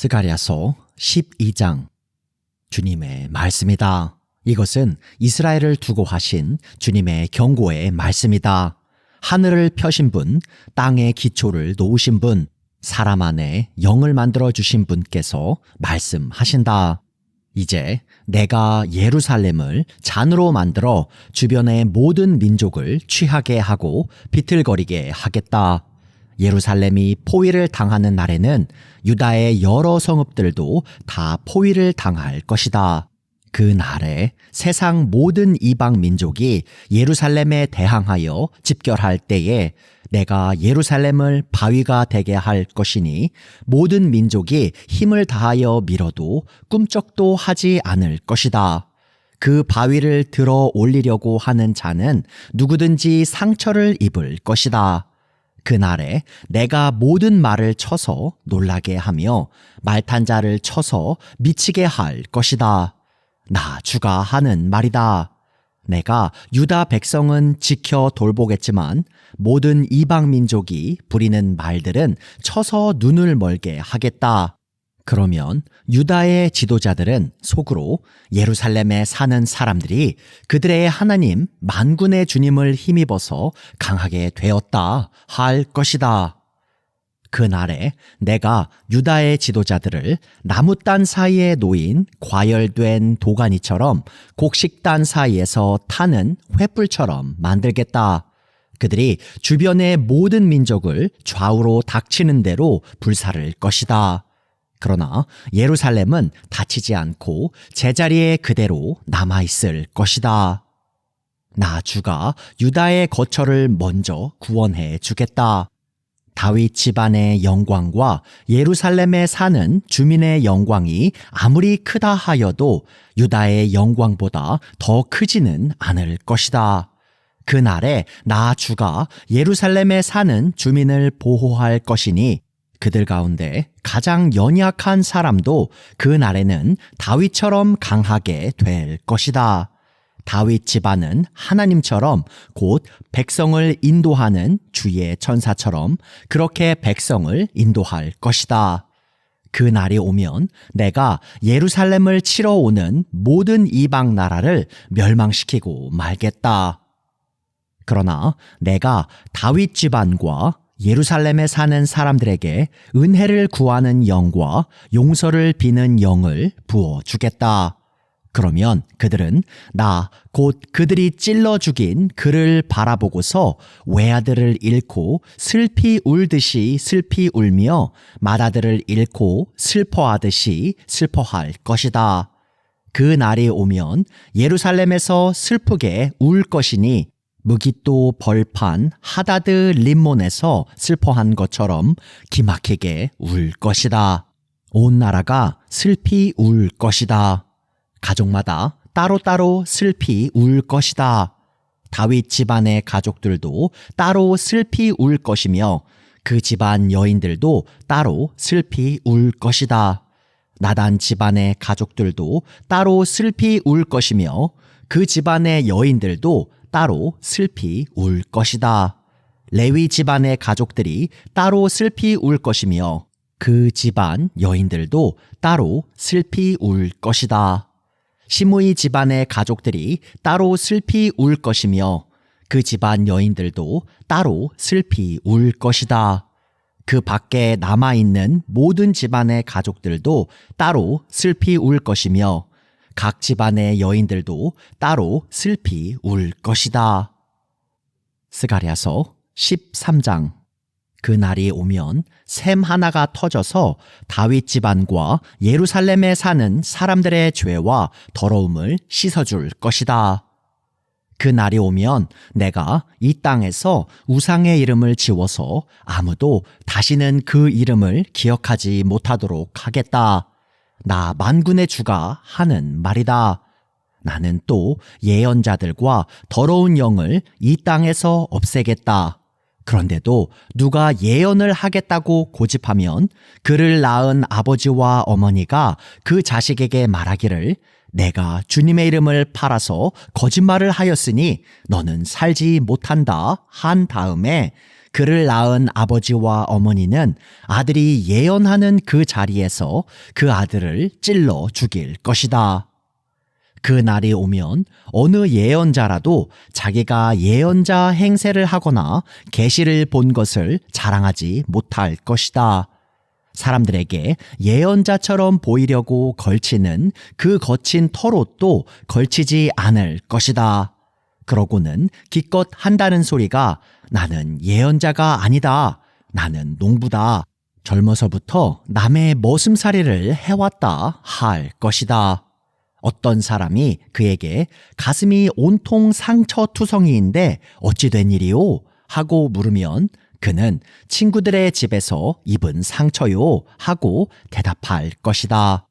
스가랴서 12장. 주님의 말씀이다. 이것은 이스라엘을 두고 하신 주님의 경고의 말씀이다. 하늘을 펴신 분, 땅의 기초를 놓으신 분, 사람 안에 영을 만들어 주신 분께서 말씀하신다. 이제 내가 예루살렘을 잔으로 만들어 주변의 모든 민족을 취하게 하고 비틀거리게 하겠다. 예루살렘이 포위를 당하는 날에는 유다의 여러 성읍들도 다 포위를 당할 것이다. 그 날에 세상 모든 이방 민족이 예루살렘에 대항하여 집결할 때에 내가 예루살렘을 바위가 되게 할 것이니 모든 민족이 힘을 다하여 밀어도 꿈쩍도 하지 않을 것이다. 그 바위를 들어 올리려고 하는 자는 누구든지 상처를 입을 것이다. 그날에 내가 모든 말을 쳐서 놀라게 하며 말탄 자를 쳐서 미치게 할 것이다. 나 주가 하는 말이다. 내가 유다 백성은 지켜 돌보겠지만 모든 이방 민족이 부리는 말들은 쳐서 눈을 멀게 하겠다. 그러면 유다의 지도자들은 속으로 예루살렘에 사는 사람들이 그들의 하나님 만군의 주님을 힘입어서 강하게 되었다 할 것이다. 그날에 내가 유다의 지도자들을 나무단 사이에 놓인 과열된 도가니처럼 곡식단 사이에서 타는 횃불처럼 만들겠다. 그들이 주변의 모든 민족을 좌우로 닥치는 대로 불사를 것이다. 그러나 예루살렘은 다치지 않고 제자리에 그대로 남아있을 것이다. 나 주가 유다의 거처를 먼저 구원해 주겠다. 다윗 집안의 영광과 예루살렘에 사는 주민의 영광이 아무리 크다 하여도 유다의 영광보다 더 크지는 않을 것이다. 그날에 나 주가 예루살렘에 사는 주민을 보호할 것이니 그들 가운데 가장 연약한 사람도 그 날에는 다윗처럼 강하게 될 것이다. 다윗 집안은 하나님처럼 곧 백성을 인도하는 주의 천사처럼 그렇게 백성을 인도할 것이다. 그 날이 오면 내가 예루살렘을 치러 오는 모든 이방 나라를 멸망시키고 말겠다. 그러나 내가 다윗 집안과 예루살렘에 사는 사람들에게 은혜를 구하는 영과 용서를 비는 영을 부어주겠다. 그러면 그들은 나 곧 그들이 찔러 죽인 그를 바라보고서 외아들을 잃고 슬피 울듯이 슬피 울며 맏아들을 잃고 슬퍼하듯이 슬퍼할 것이다. 그 날이 오면 예루살렘에서 슬프게 울 것이니 무깃도 벌판 하다드 림몬에서 슬퍼한 것처럼 기막히게 울 것이다. 온 나라가 슬피 울 것이다. 가족마다 따로따로 슬피 울 것이다. 다윗 집안의 가족들도 따로 슬피 울 것이며 그 집안 여인들도 따로 슬피 울 것이다. 나단 집안의 가족들도 따로 슬피 울 것이며 그 집안의 여인들도 따로 슬피 울 것이다. 레위 집안의 가족들이 따로 슬피 울 것이며 그 집안 여인들도 따로 슬피 울 것이다. 시므이 집안의 가족들이 따로 슬피 울 것이며 그 집안 여인들도 따로 슬피 울 것이다. 그 밖에 남아있는 모든 집안의 가족들도 따로 슬피 울 것이며 각 집안의 여인들도 따로 슬피 울 것이다. 스가랴서 13장. 그 날이 오면 샘 하나가 터져서 다윗 집안과 예루살렘에 사는 사람들의 죄와 더러움을 씻어줄 것이다. 그 날이 오면 내가 이 땅에서 우상의 이름을 지워서 아무도 다시는 그 이름을 기억하지 못하도록 하겠다. 나 만군의 주가 하는 말이다. 나는 또 예언자들과 더러운 영을 이 땅에서 없애겠다. 그런데도 누가 예언을 하겠다고 고집하면 그를 낳은 아버지와 어머니가 그 자식에게 말하기를 내가 주님의 이름을 팔아서 거짓말을 하였으니 너는 살지 못한다 한 다음에 그를 낳은 아버지와 어머니는 아들이 예언하는 그 자리에서 그 아들을 찔러 죽일 것이다. 그 날이 오면 어느 예언자라도 자기가 예언자 행세를 하거나 계시를 본 것을 자랑하지 못할 것이다. 사람들에게 예언자처럼 보이려고 걸치는 그 거친 털옷도 걸치지 않을 것이다. 그러고는 기껏 한다는 소리가 나는 예언자가 아니다. 나는 농부다. 젊어서부터 남의 머슴살이를 해왔다 할 것이다. 어떤 사람이 그에게 가슴이 온통 상처투성이인데 어찌 된 일이오? 하고 물으면 그는 친구들의 집에서 입은 상처요 하고 대답할 것이다.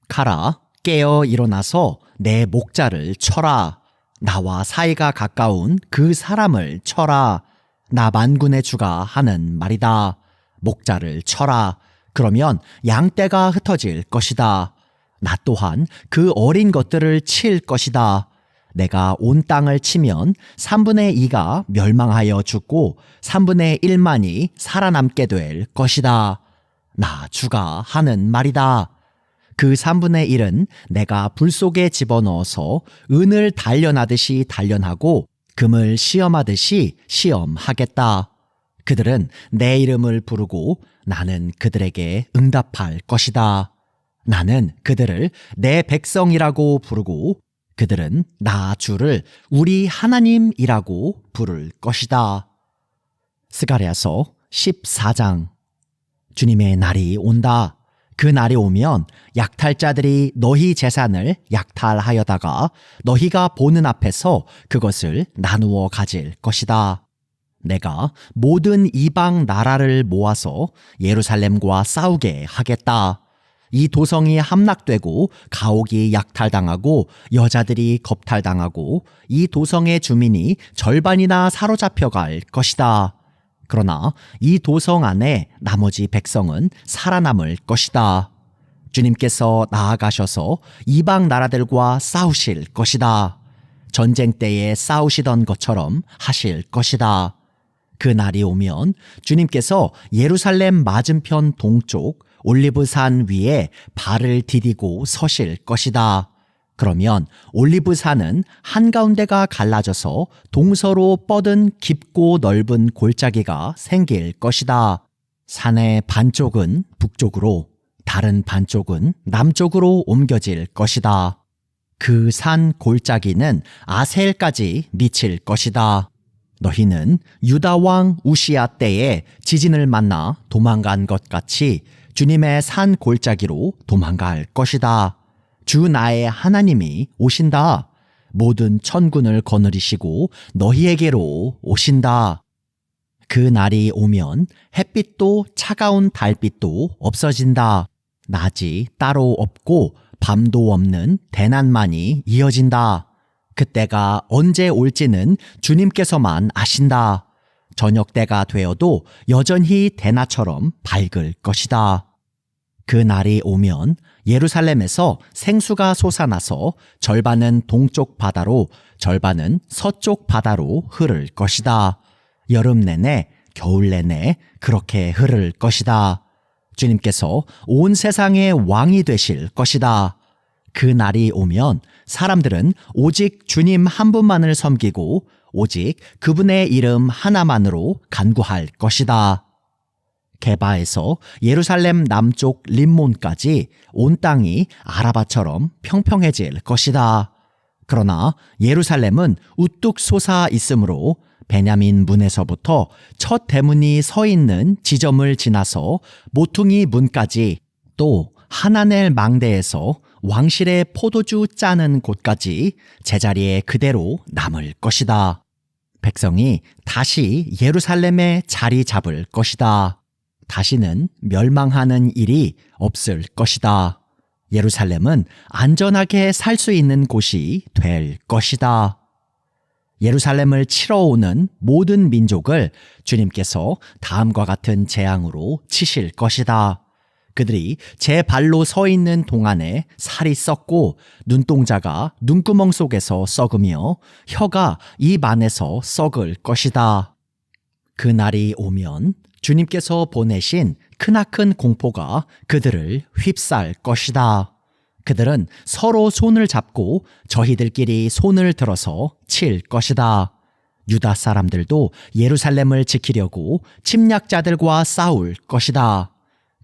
가라, 깨어 일어나서 내 목자를 쳐라. 나와 사이가 가까운 그 사람을 쳐라. 나 만군의 주가 하는 말이다. 목자를 쳐라. 그러면 양떼가 흩어질 것이다. 나 또한 그 어린 것들을 칠 것이다. 내가 온 땅을 치면 3분의 2가 멸망하여 죽고 3분의 1만이 살아남게 될 것이다. 나 주가 하는 말이다. 그 3분의 1은 내가 불 속에 집어넣어서 은을 단련하듯이 단련하고 금을 시험하듯이 시험하겠다. 그들은 내 이름을 부르고 나는 그들에게 응답할 것이다. 나는 그들을 내 백성이라고 부르고 그들은 나 주를 우리 하나님이라고 부를 것이다. 스가랴서 14장. 주님의 날이 온다. 그 날이 오면 약탈자들이 너희 재산을 약탈하여다가 너희가 보는 앞에서 그것을 나누어 가질 것이다. 내가 모든 이방 나라를 모아서 예루살렘과 싸우게 하겠다. 이 도성이 함락되고 가옥이 약탈당하고 여자들이 겁탈당하고 이 도성의 주민이 절반이나 사로잡혀갈 것이다. 그러나 이 도성 안에 나머지 백성은 살아남을 것이다. 주님께서 나아가셔서 이방 나라들과 싸우실 것이다. 전쟁 때에 싸우시던 것처럼 하실 것이다. 그 날이 오면 주님께서 예루살렘 맞은편 동쪽 올리브산 위에 발을 디디고 서실 것이다. 그러면 올리브산은 한가운데가 갈라져서 동서로 뻗은 깊고 넓은 골짜기가 생길 것이다. 산의 반쪽은 북쪽으로, 다른 반쪽은 남쪽으로 옮겨질 것이다. 그 산 골짜기는 아셀까지 미칠 것이다. 너희는 유다 왕 우시야 때에 지진을 만나 도망간 것 같이 주님의 산 골짜기로 도망갈 것이다. 주 나의 하나님이 오신다. 모든 천군을 거느리시고 너희에게로 오신다. 그 날이 오면 햇빛도 차가운 달빛도 없어진다. 낮이 따로 없고 밤도 없는 대낮만이 이어진다. 그때가 언제 올지는 주님께서만 아신다. 저녁 때가 되어도 여전히 대낮처럼 밝을 것이다. 그 날이 오면 예루살렘에서 생수가 솟아나서 절반은 동쪽 바다로 절반은 서쪽 바다로 흐를 것이다. 여름 내내 겨울 내내 그렇게 흐를 것이다. 주님께서 온 세상의 왕이 되실 것이다. 그 날이 오면 사람들은 오직 주님 한 분만을 섬기고 오직 그분의 이름 하나만으로 간구할 것이다. 게바에서 예루살렘 남쪽 림몬까지 온 땅이 아라바처럼 평평해질 것이다. 그러나 예루살렘은 우뚝 솟아 있으므로 베냐민 문에서부터 첫 대문이 서 있는 지점을 지나서 모퉁이 문까지 또 하나넬 망대에서 왕실의 포도주 짜는 곳까지 제자리에 그대로 남을 것이다. 백성이 다시 예루살렘에 자리 잡을 것이다. 다시는 멸망하는 일이 없을 것이다. 예루살렘은 안전하게 살 수 있는 곳이 될 것이다. 예루살렘을 치러 오는 모든 민족을 주님께서 다음과 같은 재앙으로 치실 것이다. 그들이 제 발로 서 있는 동안에 살이 썩고 눈동자가 눈구멍 속에서 썩으며 혀가 입 안에서 썩을 것이다. 그날이 오면 주님께서 보내신 크나큰 공포가 그들을 휩쌀 것이다. 그들은 서로 손을 잡고 저희들끼리 손을 들어서 칠 것이다. 유다 사람들도 예루살렘을 지키려고 침략자들과 싸울 것이다.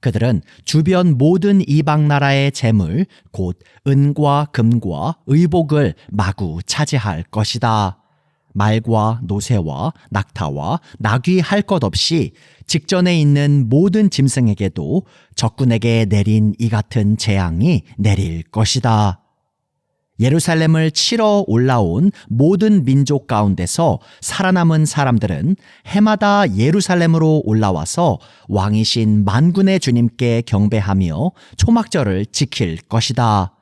그들은 주변 모든 이방 나라의 재물, 곧 은과 금과 의복을 마구 차지할 것이다. 말과 노새와 낙타와 나귀 할 것 없이 직전에 있는 모든 짐승에게도 적군에게 내린 이 같은 재앙이 내릴 것이다. 예루살렘을 치러 올라온 모든 민족 가운데서 살아남은 사람들은 해마다 예루살렘으로 올라와서 왕이신 만군의 주님께 경배하며 초막절을 지킬 것이다.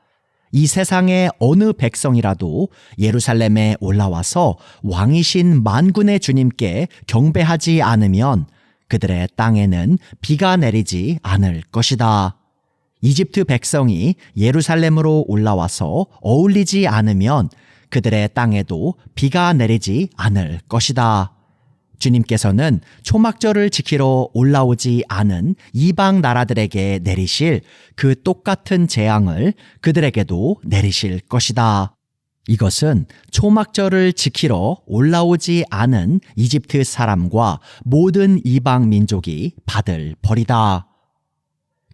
이 세상의 어느 백성이라도 예루살렘에 올라와서 왕이신 만군의 주님께 경배하지 않으면 그들의 땅에는 비가 내리지 않을 것이다. 이집트 백성이 예루살렘으로 올라와서 어울리지 않으면 그들의 땅에도 비가 내리지 않을 것이다. 주님께서는 초막절을 지키러 올라오지 않은 이방 나라들에게 내리실 그 똑같은 재앙을 그들에게도 내리실 것이다. 이것은 초막절을 지키러 올라오지 않은 이집트 사람과 모든 이방 민족이 받을 벌이다.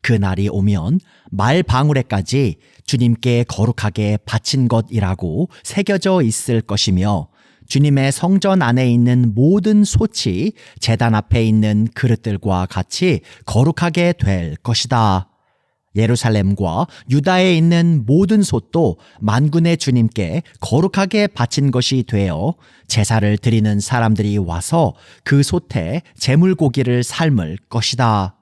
그날이 오면 말방울에까지 주님께 거룩하게 바친 것이라고 새겨져 있을 것이며 주님의 성전 안에 있는 모든 솥이 제단 앞에 있는 그릇들과 같이 거룩하게 될 것이다. 예루살렘과 유다에 있는 모든 솥도 만군의 주님께 거룩하게 바친 것이 되어 제사를 드리는 사람들이 와서 그 솥에 제물고기를 삶을 것이다.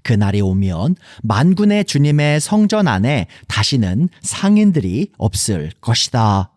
그날이 오면 만군의 주님의 성전 안에 다시는 상인들이 없을 것이다.